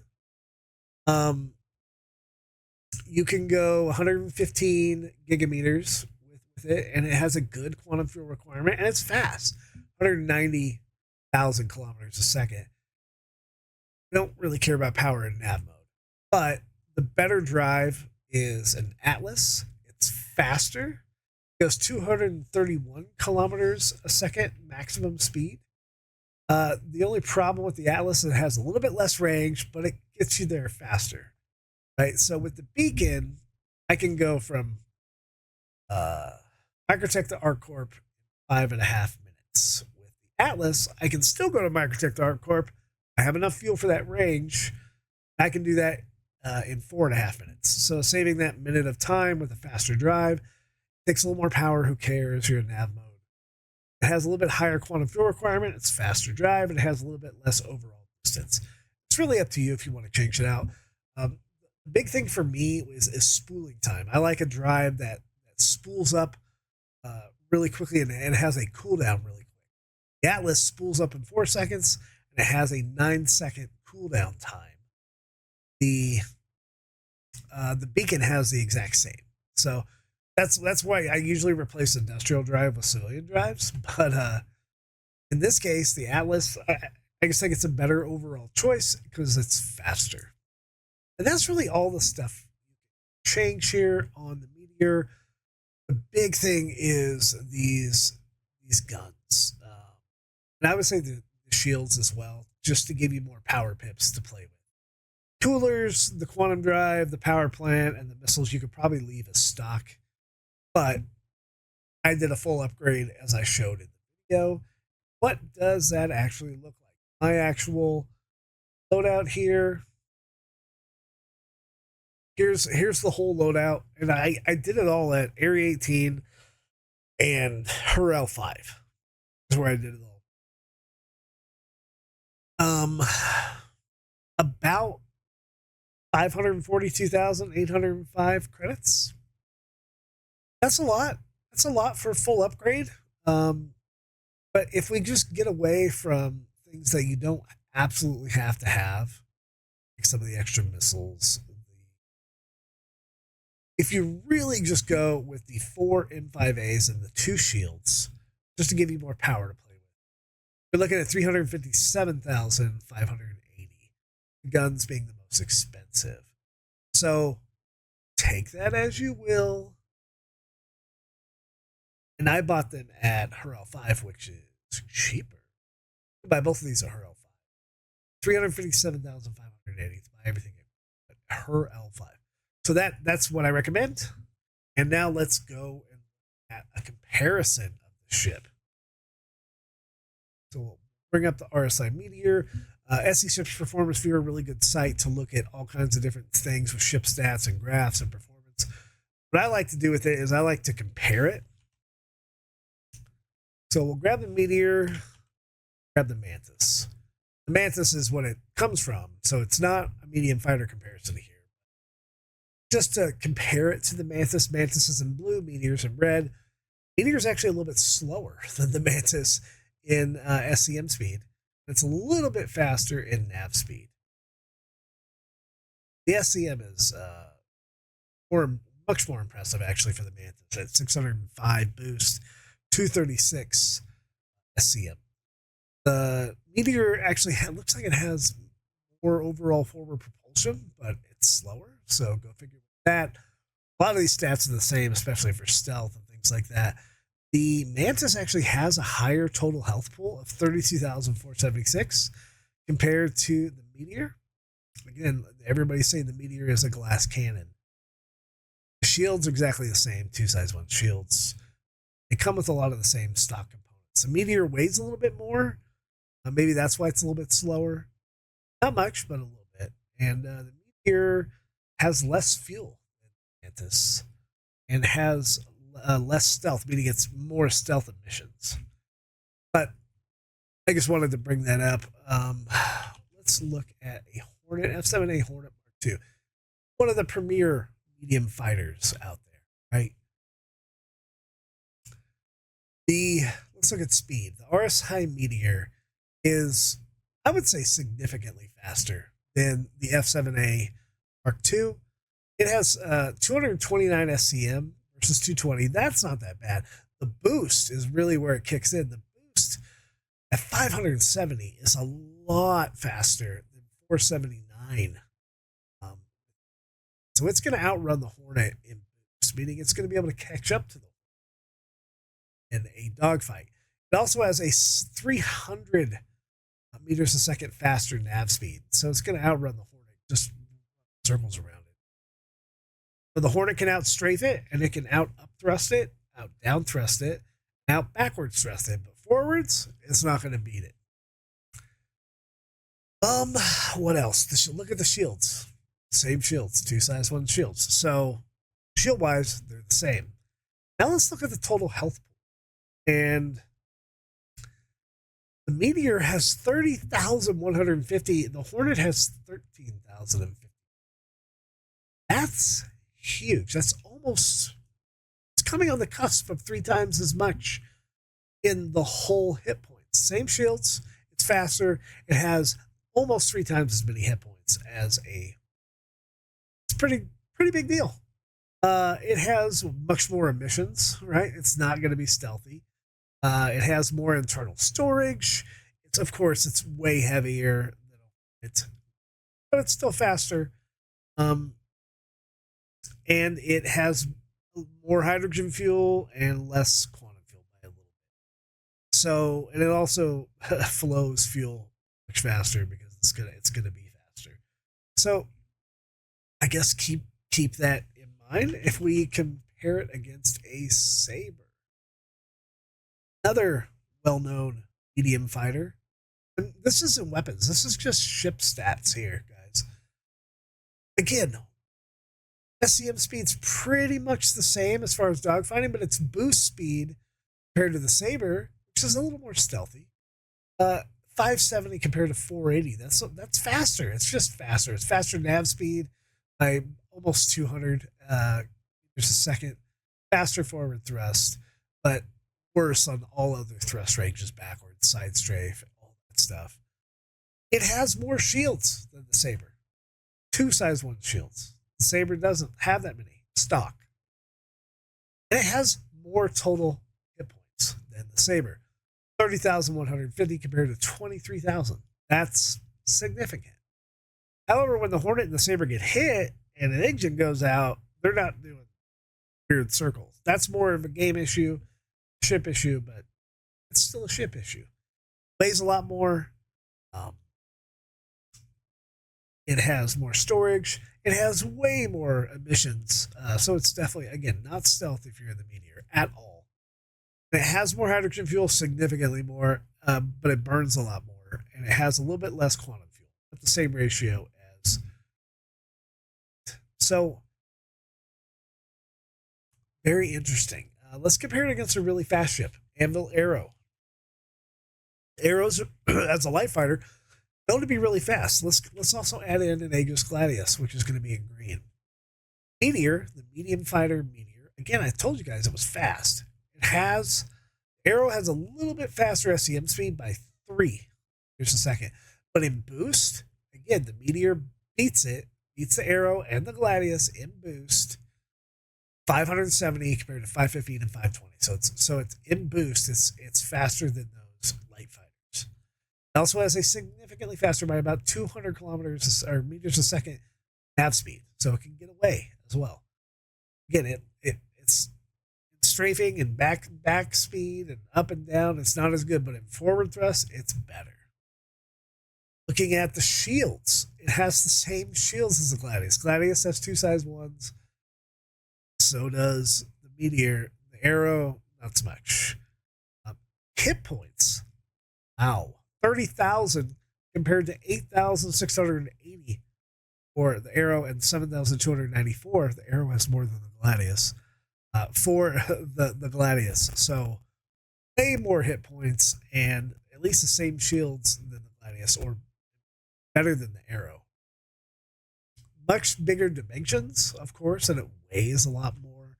You can go 115 gigameters with it, and it has a good quantum fuel requirement, and it's fast, 190,000 kilometers a second. I don't really care about power in nav mode, but the better drive is an Atlas. It's faster. It goes 231 kilometers a second maximum speed. The only problem with the Atlas is it has a little bit less range, but it gets you there faster. Right? So with the beacon, I can go from Microtech to ArcCorp in 5.5 minutes. minutes. With the Atlas, I can still go to Microtech ArcCorp. I have enough fuel for that range. I can do that in 4.5 minutes. So saving that minute of time with a faster drive. Takes a little more power. Who cares? You're in nav mode. It has a little bit higher quantum fuel requirement. It's faster drive, and it has a little bit less overall distance. It's really up to you if you want to change it out. The big thing for me is spooling time. I like a drive that spools up really quickly and has a cooldown really quick. The Atlas spools up in 4 seconds, and it has a 9-second cooldown time. The Beacon has the exact same. So that's why I usually replace industrial drive with civilian drives. But in this case, the Atlas, I just think it's a better overall choice because it's faster. And that's really all the stuff you can change here on the Meteor. The big thing is these guns. And I would say the shields as well, just to give you more power pips to play with. Coolers, the quantum drive, the power plant, and the missiles you could probably leave as stock. But I did a full upgrade as I showed in the video. What does that actually look like? My actual loadout here. Here's the whole loadout. And I did it all at Area 18 and Herel 5. Is where I did it all. About 542,805 credits. That's a lot. That's a lot for a full upgrade. But if we just get away from things that you don't absolutely have to have, like some of the extra missiles, if you really just go with the 4 M5As and the 2 shields, just to give you more power to play with, you're looking at 357,580. Guns being the most expensive. So take that as you will. And I bought them at Herel 5, which is cheaper. You buy both of these at Herel 5. 357,580 to buy everything at Herel 5. So that's what I recommend. And now let's go and look at a comparison of the ship. So we'll bring up the RSI Meteor. SE Ships Performance Viewer, a really good site to look at all kinds of different things with ship stats and graphs and performance. What I like to do with it is I like to compare it. So we'll grab the Meteor, grab the Mantis. The Mantis is what it comes from, so it's not a medium fighter comparison here. Just to compare it to the Mantis, Mantis is in blue, Meteor's in red. Meteor's actually a little bit slower than the Mantis in SCM speed. It's a little bit faster in nav speed. The SCM is much more impressive actually for the Mantis at 605 boost, 236 SCM. The Meteor actually looks like it has more overall forward propulsion, but it's slower. So go figure that. A lot of these stats are the same, especially for stealth and things like that. The Mantis actually has a higher total health pool of 32,476 compared to the Meteor. Again, everybody's saying the Meteor is a glass cannon. The shields are exactly the same, 2 size 1 shields. They come with a lot of the same stock components. The Meteor weighs a little bit more. Maybe that's why it's a little bit slower. Not much, but a little bit. And the Meteor has less fuel than Mantis and has less stealth, meaning it's more stealth emissions. But I just wanted to bring that up. Let's look at a Hornet, F-7A Hornet Mark II. One of the premier medium fighters out there, right? Let's look at speed. The RSI Meteor is, I would say, significantly faster than the F-7A Mark II. It has 229 SCM versus 220. That's not that bad. The boost is really where it kicks in. The boost at 570 is a lot faster than 479. So it's going to outrun the Hornet in boost, meaning it's going to be able to catch up to the Hornet in a dogfight. It also has a 300 meters a second faster nav speed, so it's going to outrun the Hornet, just circles around it. So the Hornet can out-strafe it, and it can out-up thrust it, out-down thrust it, out-backwards thrust it, but forwards, it's not going to beat it. What else? Look at the shields. Same shields, 2 size 1 shields. So shield wise, they're the same. Now let's look at the total health pool. And the Meteor has 30,150. The Hornet has 13,050. That's huge. That's almost, it's coming on the cusp of 3 times as much in the whole hit points. Same shields, it's faster. It has almost 3 times as many hit points as it's pretty big deal. It has much more emissions, right? It's not going to be stealthy. It has more internal storage. Of course, it's way heavier than it, but it's still faster. And it has more hydrogen fuel and less quantum fuel by a little bit. So, and it also flows fuel much faster because it's gonna be faster. So, I guess keep that in mind if we compare it against a Saber. Another well-known medium fighter. And this isn't weapons. This is just ship stats here, guys. Again, SCM speed's pretty much the same as far as dogfighting, but its boost speed compared to the Saber, which is a little more stealthy. 570 compared to 480. That's faster. It's just faster. It's faster nav speed by almost 200 meters a second. Faster forward thrust, but worse on all other thrust ranges, backwards, side strafe, all that stuff. It has more shields than the Saber. 2 size 1 shields. The Saber doesn't have that many stock. And it has more total hit points than the Saber. 30,150 compared to 23,000. That's significant. However, when the Hornet and the Saber get hit and an engine goes out, they're not doing weird circles. That's more of a game issue, ship issue, but it's still a ship issue. Weighs a lot more. It has more storage. It has way more emissions. So it's definitely, again, not stealth if you're in the Meteor at all. It has more hydrogen fuel, significantly more, but it burns a lot more. And it has a little bit less quantum fuel, at the same ratio as. So, very interesting. Let's compare it against a really fast ship, Anvil Arrow. Arrows, as a light fighter, known to be really fast. Let's also add in an Aegis Gladius, which is going to be in green. Meteor, the medium fighter Meteor. Again, I told you guys it was fast. Arrow has a little bit faster SCM speed by 3 meters a second. But in boost, again, the Meteor beats the Arrow and the Gladius in boost. 570 compared to 515 and 520. So it's in boost. It's faster than those light fighters. It also has a significantly faster by about 200 kilometers or meters a second nav speed, so it can get away as well. Again, it's strafing and back speed and up and down. It's not as good, but in forward thrust, it's better. Looking at the shields, it has the same shields as the Gladius. Gladius has 2 size 1s. So does the Meteor. The Arrow, not so much. Hit points. Wow. 30,000 compared to 8,680 for the Arrow and 7,294. The Arrow has more than the Gladius. For the Gladius. So way more hit points and at least the same shields than the Gladius, or better than the Arrow. Much bigger dimensions, of course, and it weighs a lot more.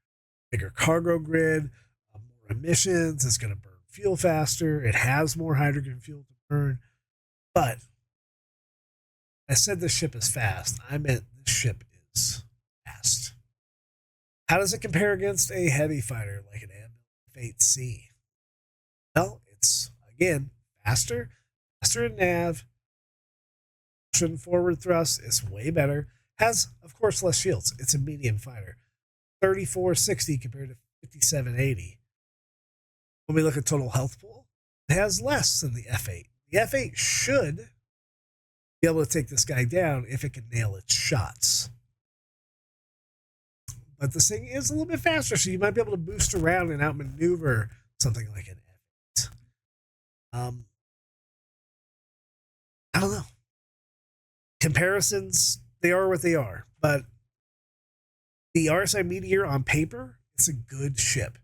Bigger cargo grid, more emissions. It's going to burn fuel faster. It has more hydrogen fuel to burn. But I said this ship is fast. I meant this ship is fast. How does it compare against a heavy fighter like an Fate C? Well, it's, again, faster in nav. Forward thrust is way better. Has, of course, less shields. It's a medium fighter. 3460 compared to 5780. When we look at total health pool, it has less than the F8. The F8 should be able to take this guy down if it can nail its shots. But this thing is a little bit faster, so you might be able to boost around and outmaneuver something like an F8. I don't know. Comparisons, they are what they are, but the RSI Meteor on paper, it's a good ship.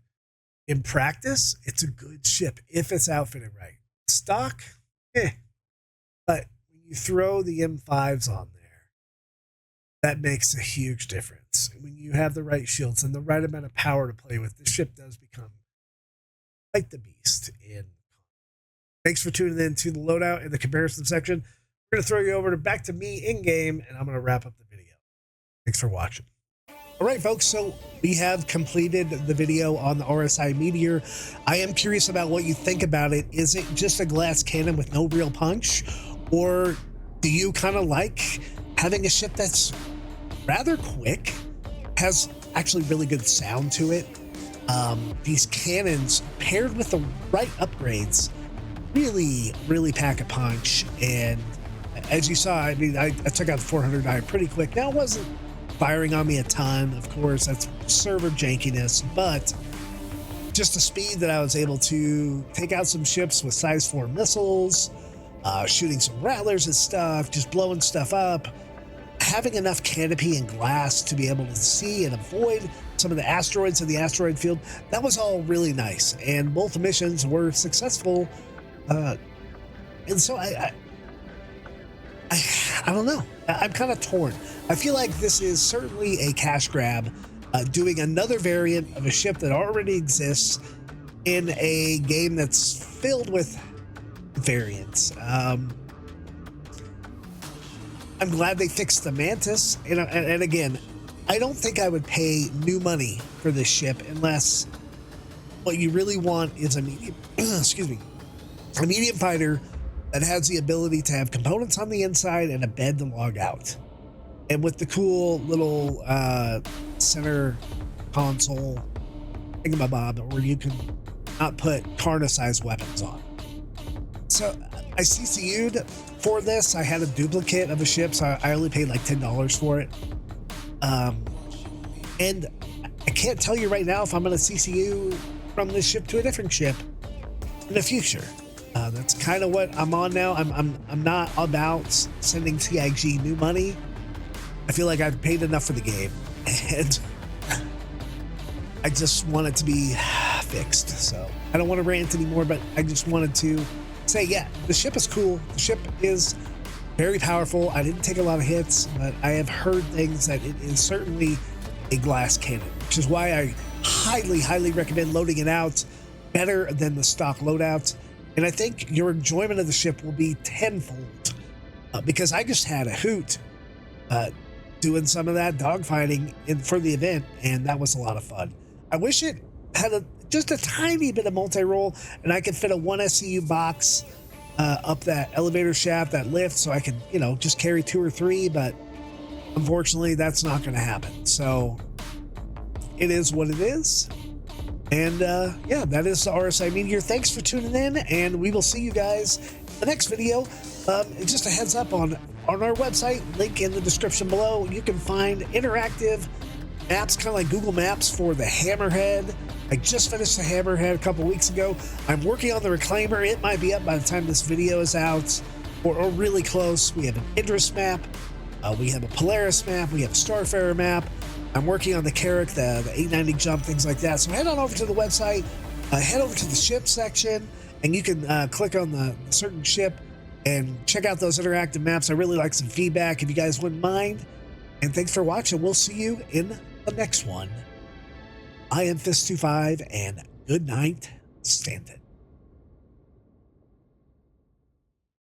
In practice, it's a good ship if it's outfitted right. Stock, but when you throw the M5s on there, that makes a huge difference. When you have the right shields and the right amount of power to play with, the ship does become quite the beast. Thanks for tuning in to the loadout in the comparison section. We're going to throw you over back to me in game, and I'm going to wrap up the video. Thanks for watching. All right, folks, so we have completed the video on the RSI Meteor. I am curious about what you think about it. Is it just a glass cannon with no real punch? Or do you kind of like having a ship that's rather quick, has actually really good sound to it? These cannons, paired with the right upgrades, really pack a punch. And as you saw, I mean, I took out the 409 pretty quick. Now, it wasn't firing on me a ton, of course, that's server jankiness, but just the speed that I was able to take out some ships with size 4 missiles, shooting some rattlers and stuff, just blowing stuff up, having enough canopy and glass to be able to see and avoid some of the asteroids in the asteroid field, that was all really nice, and both missions were successful. And so I don't know. I'm kind of torn. I feel like this is certainly a cash grab, doing another variant of a ship that already exists in a game that's filled with variants. I'm glad they fixed the Mantis, and again, I don't think I would pay new money for this ship unless what you really want is a medium, excuse me, a medium fighter that has the ability to have components on the inside and a bed to log out. And with the cool little center console thingamabob where you can not put Karna-sized weapons on. So I CCU'd for this. I had a duplicate of a ship, so I only paid like $10 for it. And I can't tell you right now if I'm going to CCU from this ship to a different ship in the future. That's kind of what I'm on now. I'm not about sending TIG new money. I feel like I've paid enough for the game, and I just want it to be fixed. So I don't want to rant anymore, but I just wanted to say, yeah, the ship is cool. The ship is very powerful. I didn't take a lot of hits, but I have heard things that it is certainly a glass cannon, which is why I highly recommend loading it out, better than the stock loadout. And I think your enjoyment of the ship will be tenfold, because I just had a hoot doing some of that dogfighting for the event, and that was a lot of fun. I wish it had just a tiny bit of multi-roll, and I could fit a 1 SCU box up that elevator shaft, that lift, so I could, just carry 2 or 3, but unfortunately that's not going to happen. So it is what it is. And yeah, that is the RSI Meteor. Thanks for tuning in, and we will see you guys in the next video. Just a heads up on our website, link in the description below, you can find interactive maps, kind of like Google Maps, for the Hammerhead. I just finished the Hammerhead a couple weeks ago. I'm working on the Reclaimer. It might be up by the time this video is out, or really close. We have an Idris map. We have a Polaris map. We have a Starfarer map. I'm working on the Carrack, the 890 jump, things like that. So head on over to the website, head over to the ship section, and you can click on the certain ship and check out those interactive maps. I really like some feedback if you guys wouldn't mind. And thanks for watching. We'll see you in the next one. I am Fist-25, and good night, Stanton.